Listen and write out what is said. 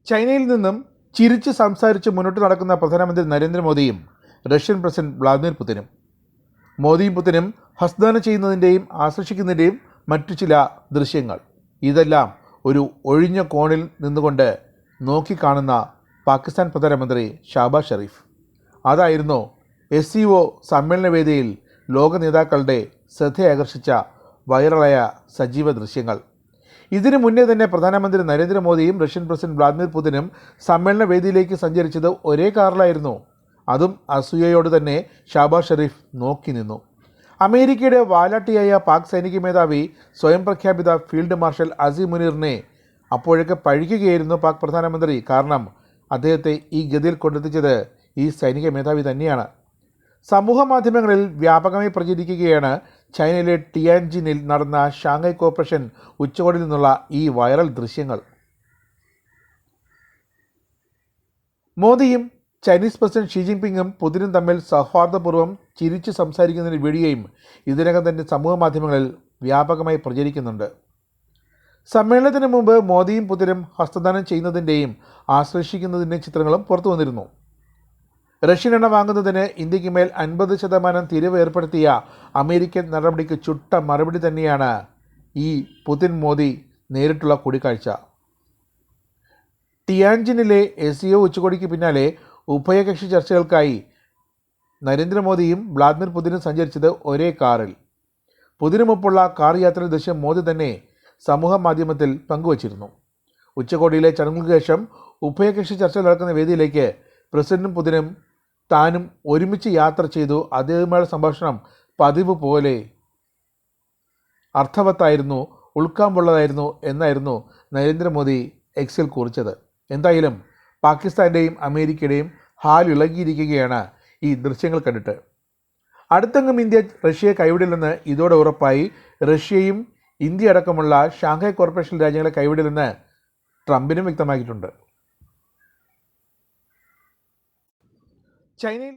ചൈനയിൽ നിന്നും ചിരിച്ച് സംസാരിച്ച് മുന്നോട്ട് നടക്കുന്ന പ്രധാനമന്ത്രി നരേന്ദ്രമോദിയും റഷ്യൻ പ്രസിഡന്റ് വ്ളാദിമിർ പുതിനും. മോദിയും പുതിനും ഹസ്തദാനം ചെയ്യുന്നതിൻ്റെയും ആശ്ലേഷിക്കുന്നതിൻ്റെയും മറ്റു ചില ദൃശ്യങ്ങൾ. ഇതെല്ലാം ഒരു ഒഴിഞ്ഞ കോണിൽ നിന്നുകൊണ്ട് നോക്കിക്കാണുന്ന പാകിസ്ഥാൻ പ്രധാനമന്ത്രി ഷഹബാസ് ഷെരീഫ്. അതായിരുന്നു SCO സമ്മേളനവേദിയിൽ ലോക നേതാക്കളുടെ ശ്രദ്ധയാകർഷിച്ച വൈറലായ സജീവ ദൃശ്യങ്ങൾ. ഇതിനു മുന്നേ തന്നെ പ്രധാനമന്ത്രി നരേന്ദ്രമോദിയും റഷ്യൻ പ്രസിഡന്റ് വ്ളാദിമിർ പുതിനും സമ്മേളന വേദിയിലേക്ക് സഞ്ചരിച്ചത് ഒരേ കാറിലായിരുന്നു. അതും അസൂയയോട് തന്നെ ഷഹബാസ് ഷെരീഫ് നോക്കി നിന്നു. അമേരിക്കയുടെ വാലാട്ടിയായ പാക് സൈനിക മേധാവി സ്വയം പ്രഖ്യാപിത ഫീൽഡ് മാർഷൽ അസീം മുനീറിനെ അപ്പോഴൊക്കെ പഴിക്കുകയായിരുന്നു പാക് പ്രധാനമന്ത്രി. കാരണം അദ്ദേഹത്തെ ഈ ഗതിയിൽ കൊണ്ടെത്തിച്ചത് ഈ സൈനിക മേധാവി തന്നെയാണ്. സമൂഹ മാധ്യമങ്ങളിൽ വ്യാപകമായി പ്രചരിക്കുകയാണ് ചൈനയിലെ ടിയാൻജിനിൽ നടന്ന ഷാങ്ഹായ് കോർപ്പറേഷൻ ഉച്ചകോടിയിൽ നിന്നുള്ള ഈ വൈറൽ ദൃശ്യങ്ങൾ. മോദിയും ചൈനീസ് പ്രസിഡന്റ് ഷി ജിൻപിങ്ങും പുതിനും തമ്മിൽ സൗഹാർദ്ദപൂർവ്വം ചിരിച്ച് സംസാരിക്കുന്നതിന് വീഡിയോയും ഇതിനകം തന്നെ സമൂഹ മാധ്യമങ്ങളിൽ വ്യാപകമായി പ്രചരിക്കുന്നുണ്ട്. സമ്മേളനത്തിന് മുമ്പ് മോദിയും പുതിനും ഹസ്തദാനം ചെയ്യുന്നതിൻ്റെയും ആശ്ലേഷിക്കുന്നതിൻ്റെയും ചിത്രങ്ങളും പുറത്തു വന്നിരുന്നു. റഷ്യൻ എണ്ണ വാങ്ങുന്നതിന് ഇന്ത്യക്ക് മേൽ 50% തീരുവ ഏർപ്പെടുത്തിയ അമേരിക്കൻ നടപടിക്ക് ചുട്ട മറുപടി തന്നെയാണ് ഈ പുതിൻ മോദി നേരിട്ടുള്ള കൂടിക്കാഴ്ച. ടിയാൻജിനിലെ SCO ഉച്ചകോടിക്ക് പിന്നാലെ ഉഭയകക്ഷി ചർച്ചകൾക്കായി നരേന്ദ്രമോദിയും വ്ളാദിമിർ പുതിനും സഞ്ചരിച്ചത് ഒരേ കാറിൽ. പുതിനുമൊപ്പുള്ള കാർ യാത്രയുടെ ദൃശ്യം മോദി തന്നെ സമൂഹ മാധ്യമത്തിൽ പങ്കുവച്ചിരുന്നു. ഉച്ചകോടിയിലെ ചടങ്ങുകൾക്ക് ശേഷം ഉഭയകക്ഷി ചർച്ച നടക്കുന്ന വേദിയിലേക്ക് പ്രസിഡന്റും പുതിനും താനും ഒരുമിച്ച് യാത്ര ചെയ്തു. അദ്ദേഹവുമായുള്ള സംഭാഷണം പതിവ് പോലെ അർത്ഥവത്തായിരുന്നു, ഉൾക്കാമ്പുള്ളതായിരുന്നു എന്നായിരുന്നു നരേന്ദ്രമോദി എക്സിൽ കുറിച്ചത്. എന്തായാലും പാകിസ്ഥാൻ്റെയും അമേരിക്കയുടെയും ഹാലിളകിയിരിക്കുകയാണ് ഈ ദൃശ്യങ്ങൾ കണ്ടിട്ട്. അടുത്തെങ്ങും ഇന്ത്യ റഷ്യയെ കൈവിടില്ലെന്ന് ഇതോടെ ഉറപ്പായി. റഷ്യയും ഇന്ത്യ അടക്കമുള്ള ഷാങ്ഹായ് കോർപ്പറേഷൻ രാജ്യങ്ങളെ കൈവിടില്ലെന്ന് ട്രംപിനും വ്യക്തമാക്കിയിട്ടുണ്ട്. ചൈനയിൽ